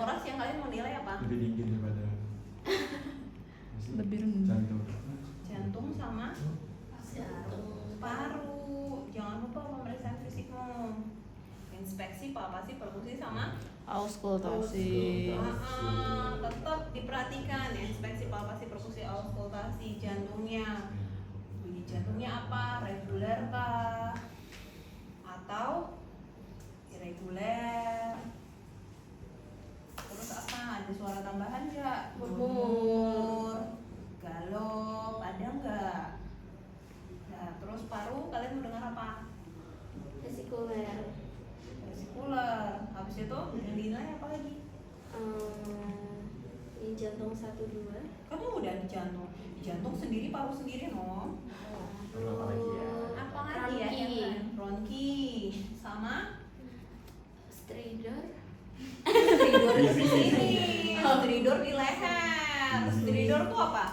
toras yang kalian mau nilai apa? Lebih tinggi daripada lebih rendah. Jantung sama paru. Jangan lupa pemeriksaan fisikmu. Inspeksi palpasi perkusi sama Auskultasi. tetap diperhatikan ya, inspeksi palpasi perkusi auskultasi. Jantungnya, bunyi jantungnya apa? Reguler kah atau irreguler? Terus apa? Ada suara tambahan nggak? Murmur, galop, ada nggak? Nah, terus paru kalian mau dengar apa? Vesikuler. Vesikuler. Habis itu yang dinilai apa lagi? Ini jantung 1-2. Kan udah di jantung. Jantung sendiri, paru sendiri, no. Apa lagi ya? Apa lagi ya? Bronki sama Stridor. stridor di sini. Stridor di leher. Stridor tuh apa?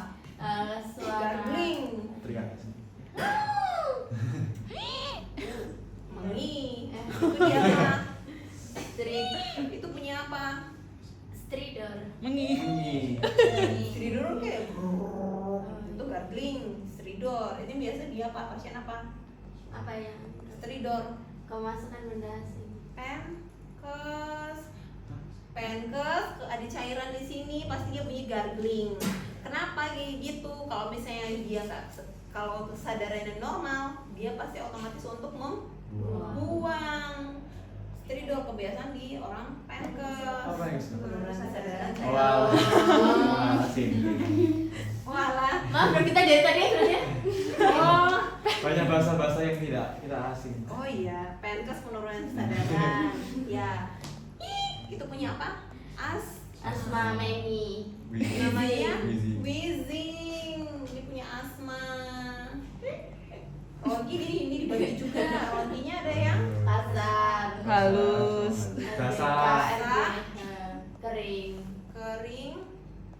Suara Gargling. Teriak. Mengi. Itu dia apa? Itu punya apa? Stridor. Mengi. Stridor kayak itu gargling. Stridor. Ini biasa dia apa? Pasien apa? Apa yang Stridor. kemasukan benda asing? Penkes, ada cairan di sini pasti dia bunyi gargling. Kenapa kayak gitu? Kalau misalnya dia kalau kesadarannya normal, dia pasti otomatis untuk membuang. Stridor kebiasaan di orang penkes. Apa yang sudah? Penurunan kesadaran. Asing. Walah. Maaf, kita dari tadi sebenarnya. Oh. Banyak bahasa-bahasa yang tidak asing. Oh iya, penkes penurunan kesadaran. Ya. Itu punya apa? Asma Meni. Namanya Wheezing. wheezing. Ini punya asma. Ronki ini dibagi juga. Ronkinya ada yang Kasar. Halus. Basah. Kering. kering,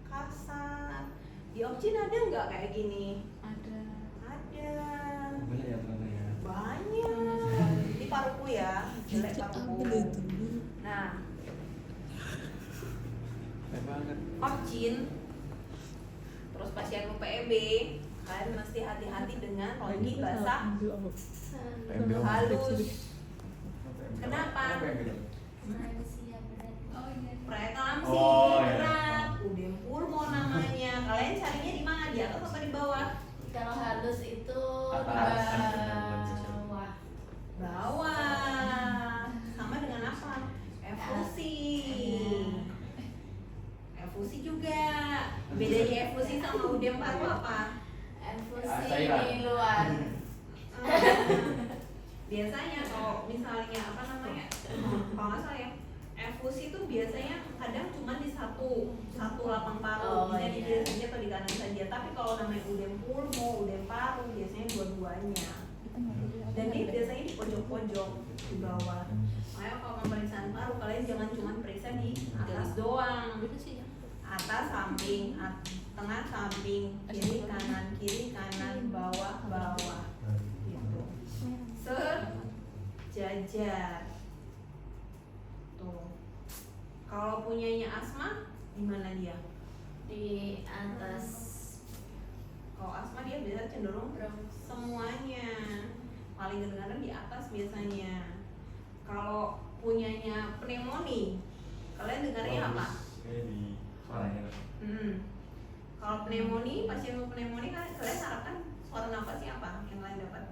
kasar. Di Opcin ada nggak kayak gini? Ada. Ada. Banyak ya ternyata ya. Banyak. Di paruku ya, jelek paruku. Nah, Baik banget. Opcin. Terus pasien PEB, kalian mesti hati-hati dengan ronki basah PMB. halus. Kenapa? Apa yang beda? Manusia berat. Preeklamsi Oh, iya. berat, udem pulmo namanya. Kalian carinya di mana? Di atas atau di bawah? Kalau halus itu Atas. bawah. Bawah. Sama dengan apa? Efusi. Efusi juga. Bedanya efusi sama udem paru apa? Infusi Cairan. di luar. Biasanya kalau misalnya apa namanya? Kalau nggak salah ya, efusi itu biasanya kadang cuma di satu lapang paru, Oh, bisa di iya. kiri saja atau di kanan saja. Tapi kalau namanya udem pulmo, udem paru, biasanya dua-duanya. Dan ini biasanya di pojok-pojok di bawah. Makanya kalau pemeriksaan paru kalian jangan cuma periksa di atas doang. Atas samping, tengah samping, kiri kanan, bawah bawah. Gitu. Sejajar. Tuh. Kalau punyanya asma, di mana dia? Di atas. Kalau asma dia biasa cenderung semuanya. Paling kedengaran di atas biasanya. Kalau punyanya pneumonia, kalian dengarnya apa? Kayak di suaranya. Kalau pneumonia, pasien pneumonia kan kalian harapkan suara nafasnya apa yang kalian dapat?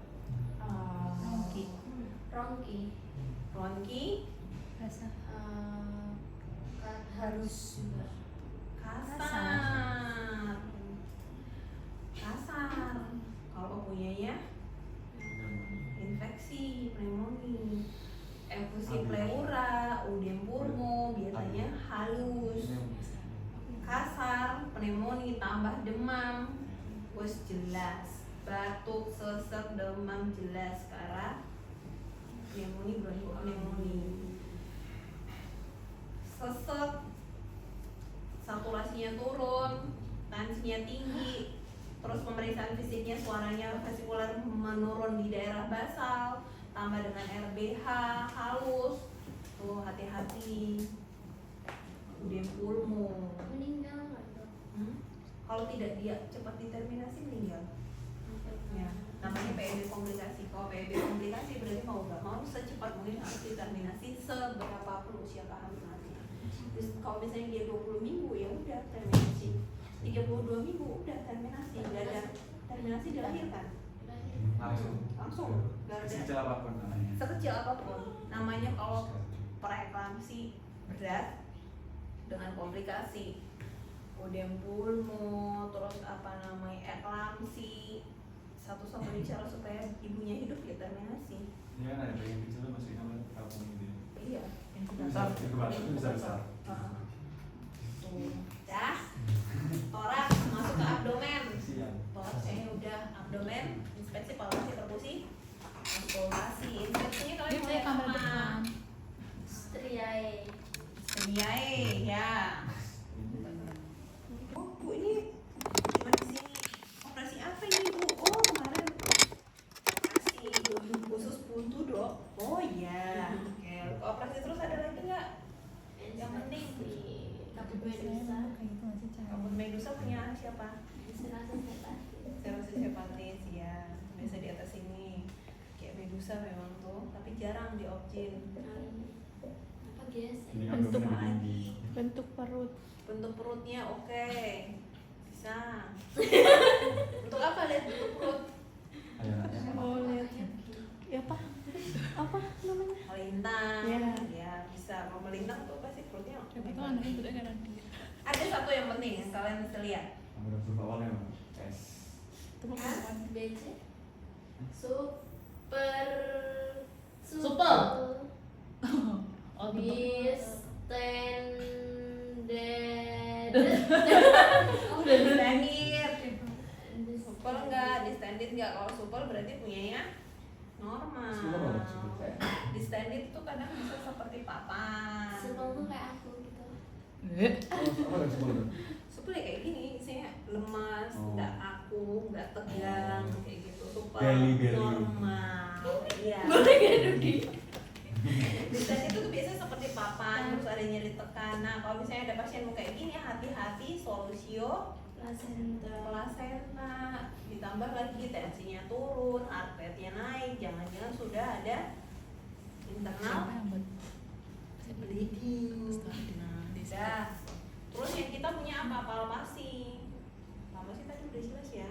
Ronki. Ronki, Harus juga. kasar. Kalau punyanya infeksi, pneumonia, efusi pleura, udem pulmo, biasanya halus. Kasar, pneumonia tambah demam, wes jelas. Batuk, sesek, demam jelas ke arah pneumonia, bronchopneumonia. Sesek, saturasinya turun, tensinya tinggi, terus pemeriksaan fisiknya suaranya vesikular menurun di daerah basal, tambah dengan RBH halus, tuh hati-hati. udem pulmo. Meninggal nggak tuh? Kalau tidak dia cepat diterminasi meninggal. Ya, namanya PEB komplikasi. Kalau PEB komplikasi berarti mau nggak mau secepat mungkin harus diterminasi seberapa pun usia kehamilan. Terus kalau misalnya dia 20 minggu ya udah terminasi. 32 minggu udah terminasi. Nggak ada terminasi dilahirkan. Langsung. Nggak ada. Sekecil apapun namanya. Sekecil apapun. Namanya kalau preeklamsi berat dengan komplikasi. Udem pulmo, terus apa namanya eklamsi, satu-satunya cara supaya ibunya hidup ya terminasi. Ini kan ada yang kecil masih kan kampung gitu. Iya. Bisa bisa besar. Tuh, dah. Toraks masuk ke abdomen. Siap. Toraksnya udah abdomen, inspeksi palpasi perkusi, auskultasi. Inspeksinya kalian Dia mulai kamera apa? depan. Striae. Seniae, ya. Oh, Bu ini gimana sih? Operasi apa ini, Bu? Oh, kemarin operasi khusus buntu, Dok. Oh iya. Oke. Operasi terus ada lagi nggak? Yang penting Kabut medusa. kabut medusa punya siapa? Serasa setan. Serosis hepatis ya. Biasa di atas ini. Kayak medusa memang tuh, tapi jarang di objin. Apa guys? Ini Bentuk abdomen tinggi. Bentuk perut. Bentuk perutnya oke. Bisa. Untuk apa lihat bentuk perut? Ada anaknya. Oh, lihat. Ya apa? Apa namanya? Melintang. Ya. Ya, bisa. Mau melintang tuh pasti perutnya. Siapa tahu anaknya udah kan dia. Ada satu yang penting yang kalian mesti lihat. Ada huruf awalnya Bang. S. Tepuk A, tangan. B, C. Super. Super. Oh, Bis. Standard. Udah distendit. Supel enggak? Distendit enggak? Kalau supel berarti punyanya normal. Supel apa? Supel. Distendit itu kadang bisa seperti papan. Super tuh kayak aku gitu. Apa ada sebelum? Supel ya kayak gini, isinya lemas, Oh. enggak kaku, enggak tegang, kayak gitu. Supel Belly. normal. Iya. Distendit itu biasanya seperti papan, terus ada nyeri tekan. Nah, kalau misalnya ada pasien mau kayak gini, hati-hati solusio plasenta, ditambah lagi tensinya turun, heart rate-nya naik, jangan-jangan sudah ada internal Siapa yang buat? bleeding. Nah, di Dah. Terus yang kita punya apa? Palpasi. Palpasi tadi udah jelas ya.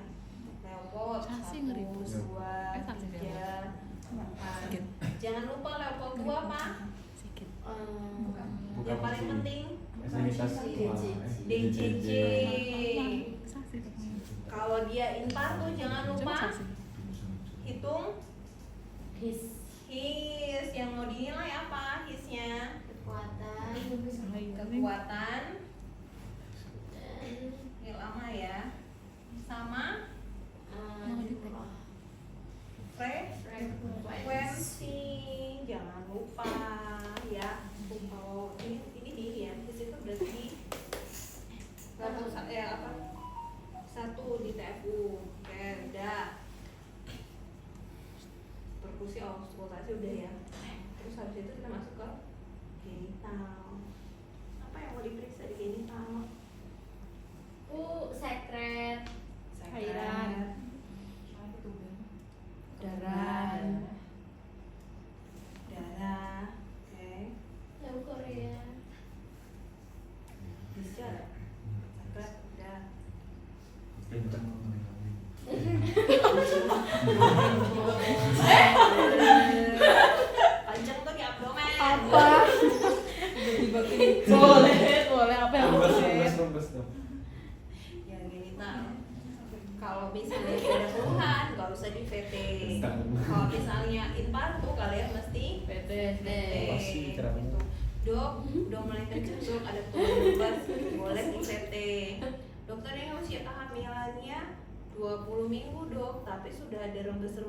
Leopold Sasi 1, ngeri, Bos. 2, Sasi 3, 4. Sikit. Jangan lupa Leopold 2 apa? Sedikit. Bukan Yang paling fungsi. penting Fasilitas DCC. Sasi tapi. Kalau dia infarto jangan Coba lupa sasi. hitung His. his. Yang mau dinilai apa hisnya? Kekuatan. Kekuatan. Dan Ini lama ya. Sama jumlah frekuensi. frekuensi. Jangan lupa ya. Kalau ini di ya, his itu berarti di level apa? 1 di TFU. Oke, udah. Perkusi auskultasi udah ya. Terus habis itu kita masuk ke genital. Apa yang mau diperiksa di genital? Sekret. Cairan, darah, oke. Lagu Korea. Bisa, sekret udah. Kencang. Panjang tuh di abdomen. Apa? Boleh apa yang Rumbes dong. Ya genital. Kalau misalnya ada keluhan, nggak usah di VT. Kalau misalnya infarto, kalian mesti PT. Pasti keren. gitu. Dok, udah mulai kenceng dok, ada keluhan boleh di VT. Dokter yang usia kehamilannya 20 minggu dok, tapi sudah ada rembes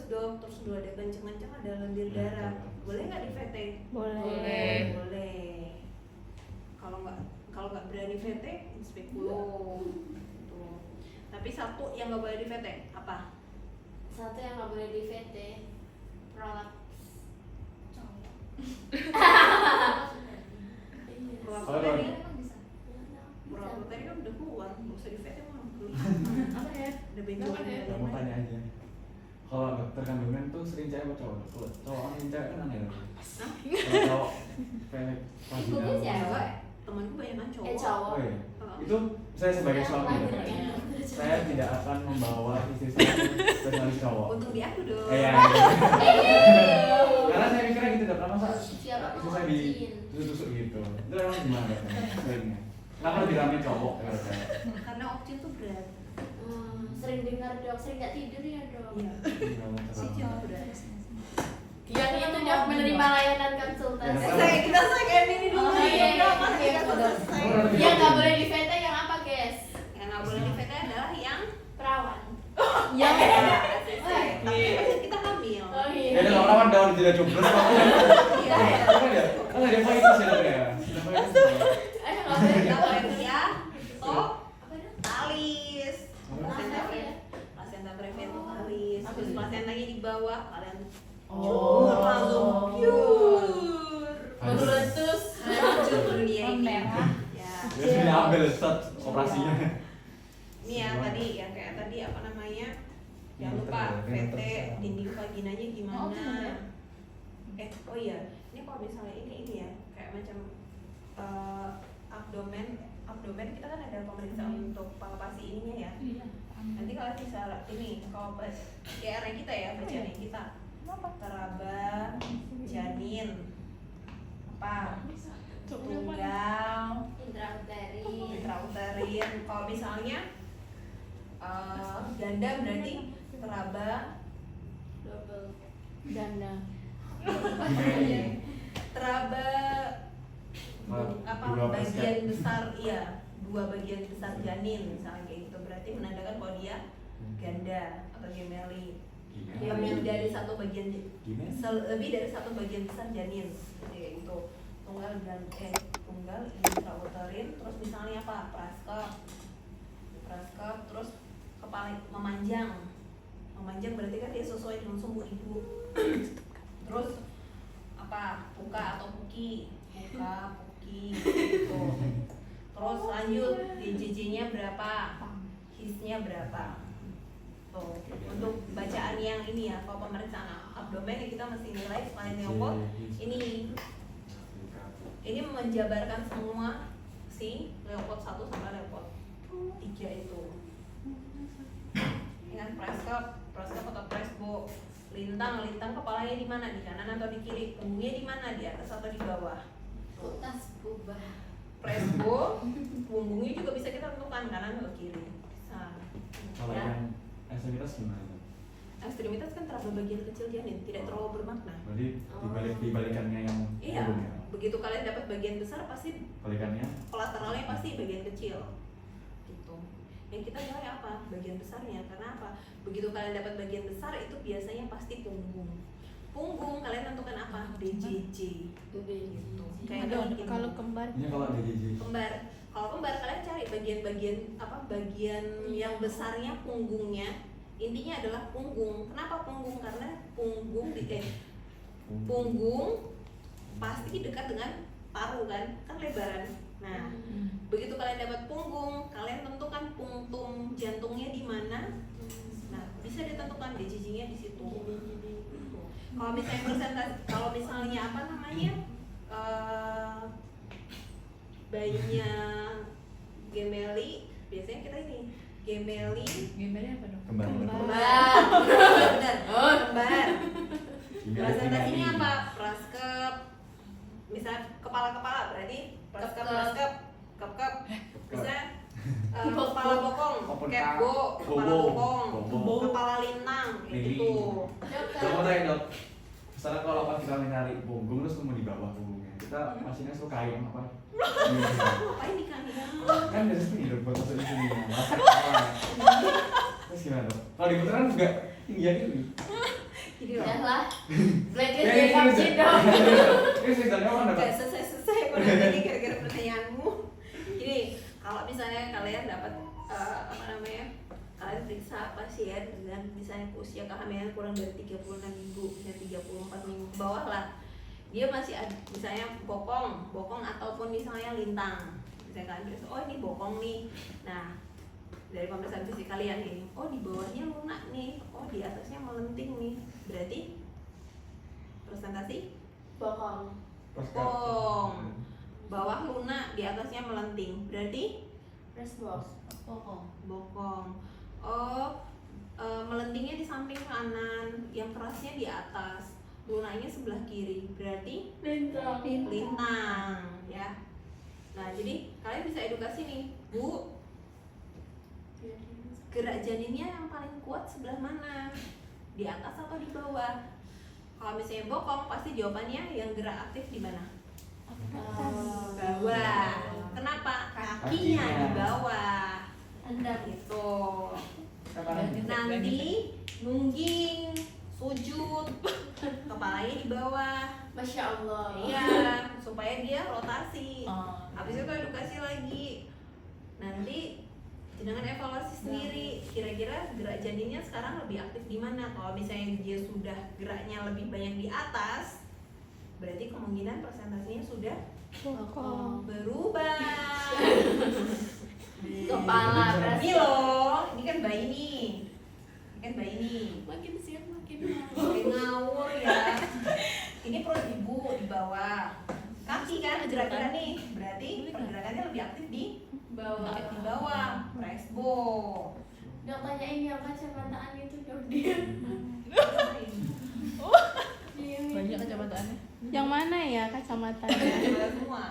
dok, terus sudah ada kenceng-kenceng, ada lendir darah, boleh nggak di VT? Boleh. Boleh. Kalau nggak berani VT, inspekulo. Gitu. Tapi satu yang nggak boleh di VT apa? Satu yang nggak boleh di VT. Prolaps. Prolaps Oh abdomen tuh sering cewek apa cowok? Kalau cowok yang cewek kan aneh loh. Hah? Kalau cowok pelek Ibunya vaginal. cewek. Temanku banyak cowok. Cowok. Oh iya. Heeh. Itu saya sebagai suami ya. Saya tidak akan membawa istri saya ke spesialis cowok. Untung di aku dong. Iya. Karena saya mikirnya gitu, karena masa Siapa istri mau saya izin? ditusuk gitu. Itu emang gimana kan? Sebenarnya. Kenapa lebih rame cowok kalau saya? Karena opsi itu berat. Sering dengar dok, sering nggak tidur ya dok. Iya. Si Cil tuh berat. Yang itu dok menerima layanan konsultasi. Ya, Kita kayak ini dulu. Oh, iya, iya, Berapa iya, kita betul. selesai? Yang nggak boleh di VT yang apa guys? Yang nggak boleh di PT adalah yang Perawan. Yang tapi pasti kita hamil. Oh Ya iya. udah orang daun tidak jomblo kok. Iya. Kan ya? Kan ada pointis ya dok ya. Ada pointis. Nggak boleh Kita dok. ya. Toh Apa itu? talis. Placenta Apa ya? placenta previa itu talis. Terus placentanya di bawah kalian Oh. langsung pure. Meletus. Hancur dunia ini. Merah. Ya. Ya sudah ambil start operasinya. Ini ya tadi ya kayak tadi apa namanya? Jangan lupa PT dinding vaginanya Oh, gimana. bener. Oh iya, ini kalau misalnya ini ya kayak macam abdomen kita kan ada pemeriksaan untuk palpasi ininya ya. Iya. Nanti kalau bisa ini kalau pas KR kita ya bacaan kita teraba janin apa tunggal intrauterin. Kalau misalnya ganda berarti teraba Double. Ganda. teraba apa Dua bagian besar iya 2 bagian besar janin misalnya kayak gitu berarti menandakan kalau dia ganda atau gemeli. Lebih dari satu bagian lebih dari satu bagian besar janin kayak gitu. Tunggal intrauterin terus misalnya apa praskep terus kepala memanjang berarti kan dia sesuai dengan sumbu ibu. Terus apa puka atau puki gitu. Terus lanjut DJJ-nya berapa, HIS-nya berapa. Tuh, untuk bacaan yang ini ya, kalau pemeriksaan abdomen ya kita mesti nilai selain Leopold ini menjabarkan semua si Leopold 1 sampai Leopold 3 itu. Dengan praskep atau presbo, lintang kepalanya di mana, di kanan atau di kiri, punggungnya di mana, di atas atau di bawah. Utas bubah. Presbo, punggungnya juga bisa kita tentukan kanan atau kiri. Nah, Kalau ya. yang ekstremitas gimana? Ekstremitas kan terlalu bagian kecil janin, tidak terlalu bermakna. Berarti dibalikannya yang Iya, turun ya? begitu kalian dapat bagian besar pasti Balikannya? kolateralnya pasti bagian kecil. Gitu. Yang kita nilai apa? Bagian besarnya. Karena apa? Begitu kalian dapat bagian besar itu biasanya pasti punggung. Punggung kalian tentukan apa? DJJ. Gitu. Kayak Aduh, mungkin kalau kembar. Ini kalau ada JJ. kembar. Kalau kembar kalian cari bagian-bagian apa? Bagian yang besarnya punggungnya. Intinya adalah punggung. Kenapa punggung? Karena punggung punggung pasti dekat dengan paru kan lebaran. Nah, begitu kalian dapat punggung, kalian tentukan punktum jantungnya di mana. Nah, bisa ditentukan DJJ-nya di situ. Kalau misalnya persentase, kalau misalnya apa namanya bayinya gemeli, biasanya kita ini gemeli Gambarnya apa dong? Kembar. benar kembar. Presentasinya apa? Praskep, misal kepala berarti praskep, kep, bisa kepala bokong, kepbo, kepala bokong, kepala lintang, kayak gitu. Kamu tanya dok, misalnya kalau pas kita mencari punggung terus mau di bawah punggungnya, kita pastinya suruh kain apa? Ngapain di kami? Kan dari sini dok, buat masuk di sini. Terus gimana dok? Kalau di putaran juga tinggi gitu nih. Jadi Udah loh, lah. Blacklist dia vaksin dong. Ini sebenarnya orang nggak dapat. selesai kalau tadi gara-gara pertanyaanmu. Jadi kalau misalnya kalian dapat apa namanya, kalian periksa pasien dengan misalnya usia kehamilan kurang dari 36 minggu, misalnya 34 minggu ke bawah lah, dia masih ada misalnya bokong ataupun misalnya lintang, misalkan oh ini bokong nih. Nah, dari pemeriksaan fisik kalian ini. Oh di bawahnya lunak nih, oh di atasnya melenting nih. Berarti presentasi Bokong. bokong. Bawah lunak, di atasnya melenting. Berarti Presbok. bokong. Oh, melentingnya di samping kanan, yang kerasnya di atas, lunaknya sebelah kiri. Berarti Lintang. lintang, ya. Nah, jadi kalian bisa edukasi nih, Bu. Gerak janinnya yang paling kuat sebelah mana? Di atas atau di bawah? Kalau misalnya bokong, pasti jawabannya yang gerak aktif di mana? Bawah. Kenapa? Kakinya di bawah. Anda Gitu. Nanti nungging, sujud, kepalanya di bawah. Masya Allah. Iya, supaya dia rotasi. Habis itu edukasi lagi. Nanti dengan evaluasi sendiri, kira-kira gerak janinnya sekarang lebih aktif di mana? Kalau misalnya dia sudah geraknya lebih banyak di atas, berarti kemungkinan presentasinya sudah Bokong. berubah. Kepala Ini loh, ini kan bayi nih. Ini kan bayi nih. makin siang makin Makin ngawur ya. Ini perut ibu di bawah. Kaki kan gerak-gerak nih. Berarti pergerakannya lebih aktif di bawah. bawah. Presbo. Dok tanyain yang kacamataan itu dok dia. Banyak kacamatanya. Yang mana ya kacamatanya? Coba semua.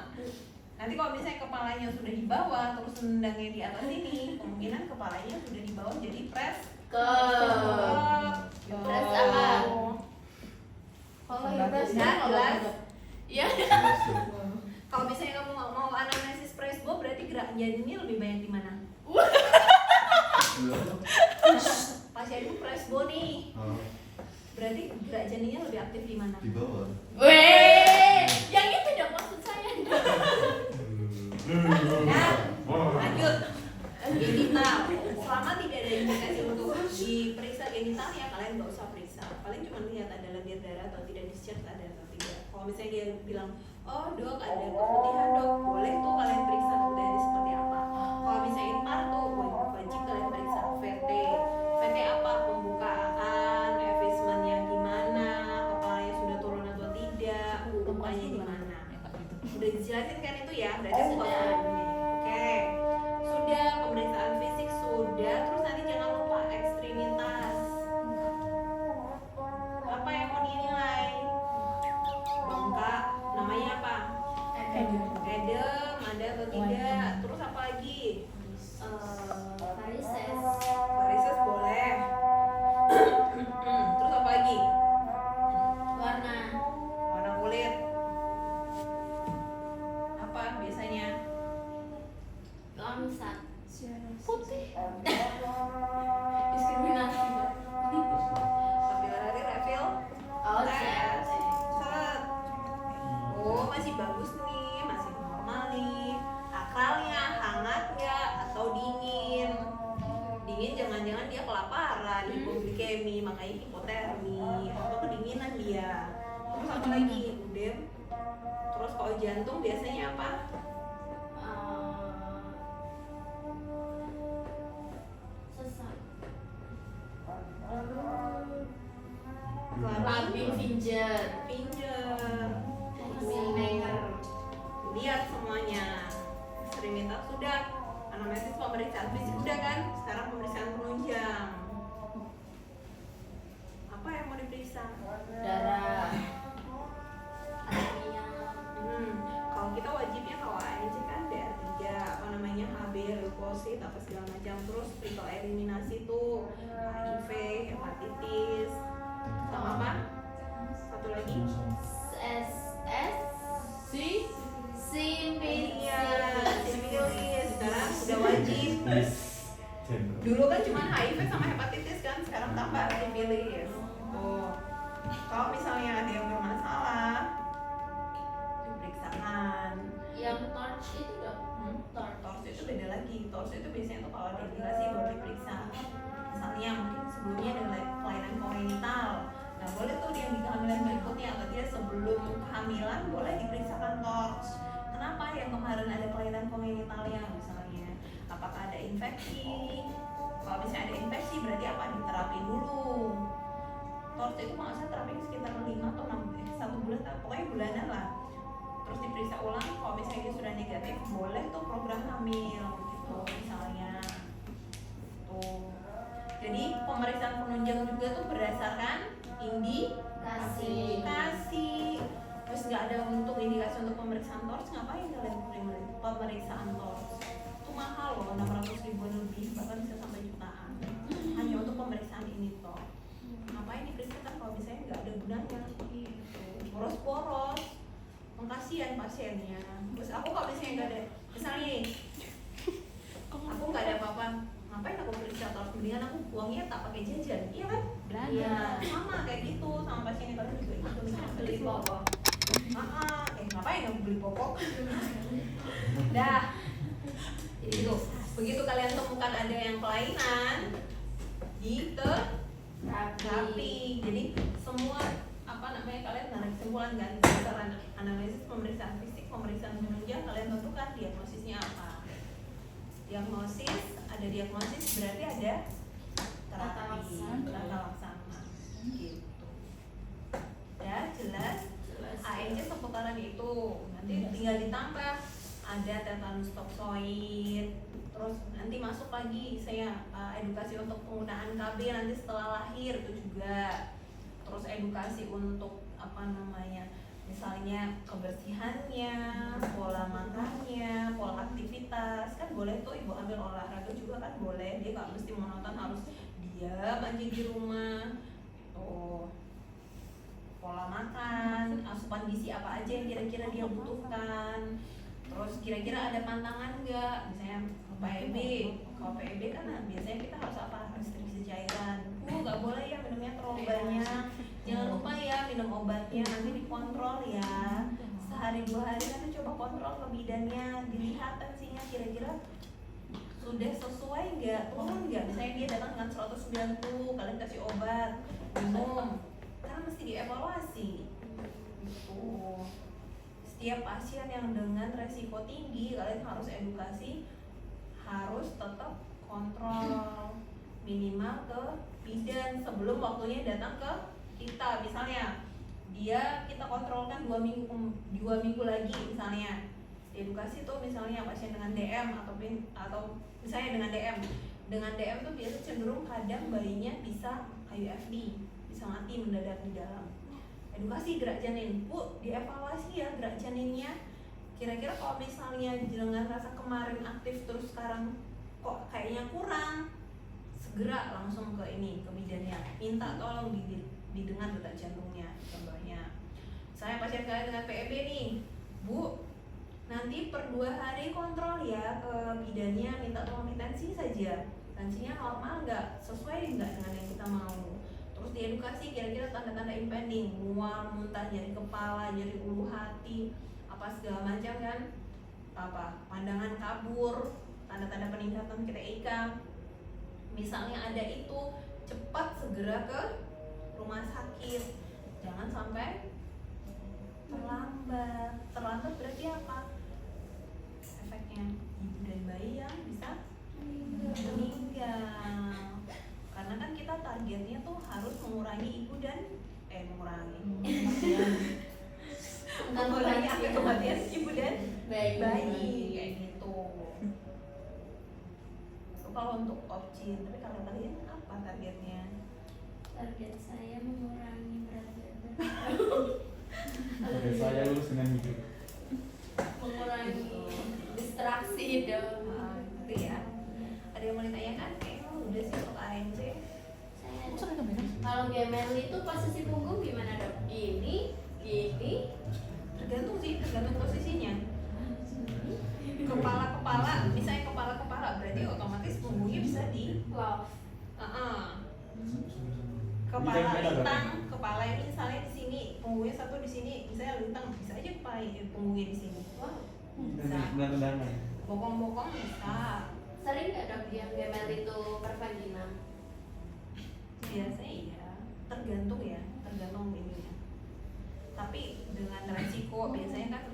Nanti kalau misalnya kepalanya sudah di bawah, terus nendangnya di atas ini, kemungkinan kepalanya sudah di bawah jadi pres. Pres apa? Kalau yang pres Nah, apa? jelas. Iya. Kalau misalnya kamu mau anamnesis presbo, berarti gerak janinnya lebih banyak di mana? Pasien itu presbo nih. Berarti gerak janinnya lebih aktif di mana? Di bawah. Weh, yang itu dok maksud saya dok. Nah, lanjut. Genital. Selama tidak ada indikasi untuk diperiksa genital ya kalian nggak usah periksa. Paling cuma lihat ada lendir darah atau tidak, discharge ada atau tidak. Kalau misalnya dia bilang, oh dok ada keputihan dok, boleh tuh kalian periksa dari seperti apa. Kalau misalnya impar tuh wajib kalian periksa VT. VT apa? Pembukaan, efismennya gimana, kepalanya sudah turun atau tidak, lukanya di mana. Udah dijelasin kan itu ya, berarti aku bakal ini. Oke, sudah pemeriksaan fisik sudah, terus nanti jangan lupa ekstremitas. Apa yang mau dinilai? Bengkak, namanya apa? Edem, ada atau tidak? Terus apa lagi? Varises. Varises boleh. Terus apa lagi? Warna. Warna kulit. Apa biasanya? Lamsat. Putih. Diskriminasi. Kapilari refill. Oh, Tes. Set. Oh, masih bagus nih, masih normal nih. Akralnya hangat nggak atau dingin? Dingin jangan-jangan dia kelaparan, hipoglikemi, makanya hipotermi atau kedinginan dia. Terus apa lagi? Udem. Terus kalau jantung biasanya apa? Sesak. Lambing, Finger. finger, finger. Lihat semuanya. Ekstremitas sudah, anamnesis pemeriksaan fisik sudah kan? Sekarang pemeriksaan penunjang. Apa yang mau diperiksa? Darah. Anemia. Kalau kita wajibnya kalau ANC kan DR3, apa namanya HB, leukosit, apa segala macam. Terus triple eliminasi tuh HIV, hepatitis, sama apa? Satu lagi? SS. Sipilis. Iya, sipilis. Sekarang udah wajib. Dulu kan cuma HIV sama hepatitis kan, sekarang tambah sipilis. Tuh. Kalau misalnya ada yang bermasalah, diperiksakan. Yang torch itu dok. Torch. Tors itu beda lagi. Tors itu biasanya tuh kalau ada indikasi baru diperiksa. Misalnya mungkin sebelumnya ada kelainan kongenital. Nah boleh tuh yang di kehamilan berikutnya atau dia sebelum kehamilan boleh diperiksakan tors. Kenapa yang kemarin ada kelainan kongenitalnya misalnya? Apakah ada infeksi. Kalau misalnya ada infeksi berarti apa? Diterapi dulu. Tors itu kalau saya terapi sekitar 5 atau 1 bulan, pokoknya bulanan lah. Terus diperiksa ulang, kalau misalnya dia sudah negatif, boleh tuh program hamil gitu misalnya. Tuh. Jadi pemeriksaan penunjang juga tuh berdasarkan indikasi. Terus nggak ada untuk indikasi untuk pemeriksaan tors, ngapain kalian pemeriksaan tors? Itu mahal loh, 600.000 lebih, bahkan bisa sampai jutaan. Hanya untuk pemeriksaan ini toh. Ngapain diperiksakan kalau misalnya nggak ada gunanya? Gitu. Boros-boros, kasihan pasiennya. Terus aku kalau misalnya nggak ada, misalnya nih, aku nggak ada apa-apa, ngapain aku periksa tors? Mendingan aku buangnya tak pakai jajan, iya kan? Belanja. Sama kayak gitu, sama pasiennya kalian juga gitu. Beli pokok. Ngapain aku beli pokok? Dah. Jadi itu, begitu kalian temukan ada yang kelainan di terapi. Jadi semua kalian tarik kesimpulan kan berdasarkan analisis pemeriksaan fisik, pemeriksaan penunjang, kalian tentukan diagnosisnya apa. Ada diagnosis berarti ada terapi, tata laksana gitu. Ya jelas. ANC seputaran itu nanti tinggal ditambah ada tetanus toksoid, terus nanti masuk lagi saya edukasi untuk penggunaan KB nanti setelah lahir itu juga, terus edukasi untuk misalnya kebersihannya, pola makannya, pola aktivitas, kan boleh tuh ibu hamil olahraga juga kan boleh, dia nggak mesti monoton harus diam aja di rumah. Tuh, pola makan, asupan gizi apa aja yang kira-kira dia butuhkan, terus kira-kira ada pantangan nggak, misalnya PEB. Kalau PEB kan biasanya kita harus apa, restriksi cairan, nggak boleh ya minumnya terlalu banyak, jangan lupa ya minum obatnya nanti dikontrol ya, sehari 2 hari nanti coba kontrol ke bidannya, dilihat tensinya kira-kira sudah sesuai nggak, turun nggak, misalnya dia datang dengan 190, kalian kasih obat minum, karena mesti dievaluasi gitu. Setiap pasien yang dengan resiko tinggi kalian harus edukasi, harus tetap kontrol minimal ke bidan sebelum waktunya datang ke kita. Misalnya kita kontrolkan 2 minggu lagi misalnya, edukasi tuh misalnya pasien dengan DM atau misalnya dengan DM tuh biasa cenderung kadang bayinya bisa IUFD, bisa mati mendadak di dalam. Edukasi gerak janin, Bu, dievaluasi ya gerak janinnya. Kira-kira kalau misalnya dengan rasa kemarin aktif terus sekarang kok kayaknya kurang, segera langsung ke bidannya, minta tolong didengar detak jantungnya contohnya. Saya pasien kalian dengan PEB nih, Bu, nanti per 2 hari kontrol ya ke bidannya, minta tolong tensi saja, tensinya normal nggak, sesuai nggak dengan yang kita mau. Terus diedukasi kira-kira tanda-tanda impending, mual, muntah, nyeri kepala, nyeri ulu hati, apa segala macam kan, pandangan kabur, tanda-tanda peningkatan ketika misalnya ada itu, cepat segera ke rumah sakit, jangan sampai terlambat berarti apa efeknya? Ibu dan bayi yang bisa meninggal, karena kan kita targetnya tuh harus mengurangi angka kematian ibu dan bayi kayak gitu. Itu kalau untuk opsi, tapi kalau kalian apa targetnya? Target saya mengurangi berat badan. Oke, saya lulus dengan hidup. Mengurangi distraksi dong. Gitu ya. Ada yang mau ditanyakan? Udah sih untuk ANC. Kalau Gemelli itu posisi punggung gimana dok? Gini. Tergantung posisinya. Kepala, misalnya kepala berarti otomatis punggungnya bisa di Love. Kepala lintang, kepala ini misalnya di sini, punggungnya satu di sini, misalnya lintang, bisa aja punggungnya di sini. Bisa. Bokong-bokong bisa. Sering nggak dok yang Gemelli itu pervaginal? Biasanya iya, tergantung ininya. Tapi dengan resiko biasanya kan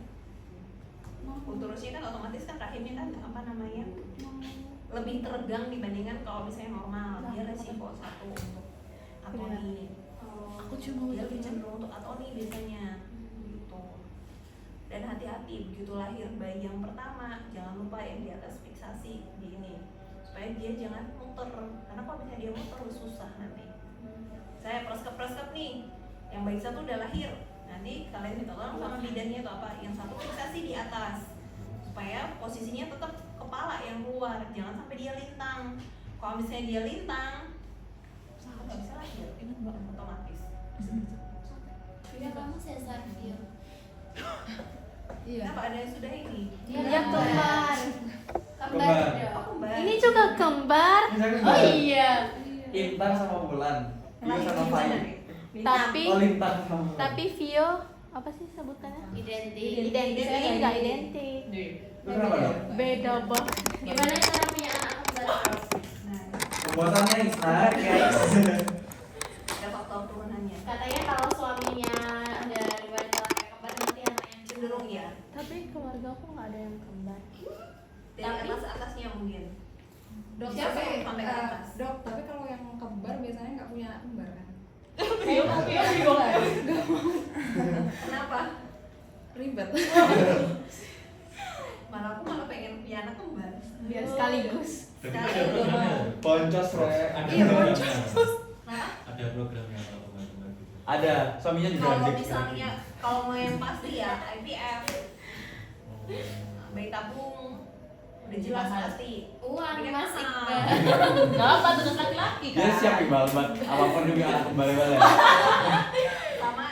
uterusnya kan otomatis kan rahimnya kan lebih teregang dibandingkan kalau misalnya normal. Dia resiko satu untuk atoni. Aku cuma Dia mau lebih cenderung untuk atoni biasanya gitu. Dan hati-hati begitu lahir bayi yang pertama, jangan lupa yang di atas fiksasi di ini supaya dia jangan muter, karena kalau misalnya dia muter susah nanti. Saya preskep nih, yang bayi satu udah lahir, nanti kalian minta tolong sama bidannya atau apa, yang satu fiksasi di atas supaya posisinya tetap kepala yang keluar, jangan sampai dia lintang. Kalau misalnya dia lintang, nggak bisa lahir, otomatis. Iya, kamu sesar Vio. Iya. Kenapa ada yang sudah ini? Dia kembar. Kembar Kembar. dong. Oh, kembar. Ini juga kembar. Misalnya Oh iya. Intan sama Bulan, Vio sama Fai. Tapi Oh Lintang sama Bulan. tapi Vio apa sih sebutannya? Identik. Identik, tapi nggak identik. Lu kenapa dong? Beda banget. Gimana cara punya anak kembar, Prof? Nah, Pembuatannya instan guys. ada faktor turunannya. Katanya kalau suaminya ada riwayat kelamin kembar nanti anaknya Cenderung ya. Tapi keluarga aku nggak ada yang kembar. Dari atasnya mungkin. Dok, Siapa tapi, yang sampai ke atas? dok, tapi kalau yang kembar biasanya nggak punya anak kembar kan? Kenapa? Ribet. Malah aku pengen punya anak kembar. Biar sekaligus. Tapi Sekali ada programnya. Boncos re. Ada Iya, programnya. Nah, Ada programnya kalau kembar-kembar gitu. Ada, suaminya juga kalau ada. misalnya kalau mau yang pasti ya IVF, Oh. bayi tabung, udah jelas pasti. uang Iya, masih mahal. kembar. Nggak apa tugas laki-laki kan? Dia siap imbal buat apapun juga anak kembali-balik. Sama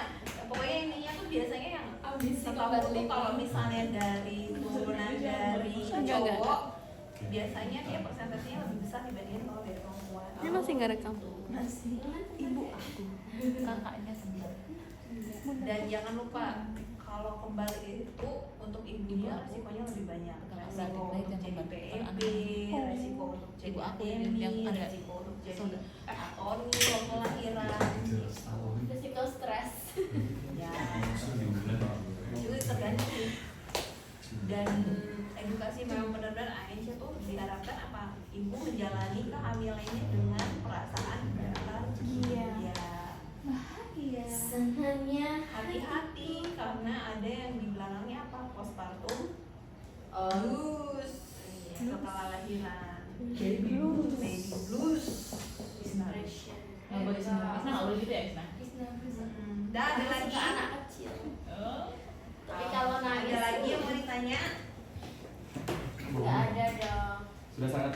pokoknya ininya tuh biasanya yang setahu tuh kalau misalnya dari turunan dari Enggak. cowok biasanya dia persentasenya lebih besar dibandingkan kalau dari perempuan. Ini masih nggak rekam. Masih. Ibu aku. Kakaknya kembar. Dan jangan lupa kalau kembali itu untuk ibunya resikonya lebih banyak. Resiko untuk jadi PEB, resiko untuk jadi Ibu aku yang ATMI, ada resiko untuk jadi saudara. atoni waktu lahiran. Jelas tahu. Risiko stres. Ya, Langsung di bulan. itu tergantung sih. Dan edukasi memang benar-benar Aisyah tuh diharapkan apa? Ibu menjalani kehamilannya dengan perasaan bahagia. Iya. Senangnya Hati-hati karena ada yang di belakangnya apa? Postpartum blues. Setelah lahiran. Baby blues. Baby blues. depression. Nggak boleh semua. Isna nggak boleh gitu ya Isna? Dan ada Aku lagi. suka anak kecil. Oh. Tapi kalau nangis Ada lagi yang mau ditanya? nggak ada dong. Sudah sangat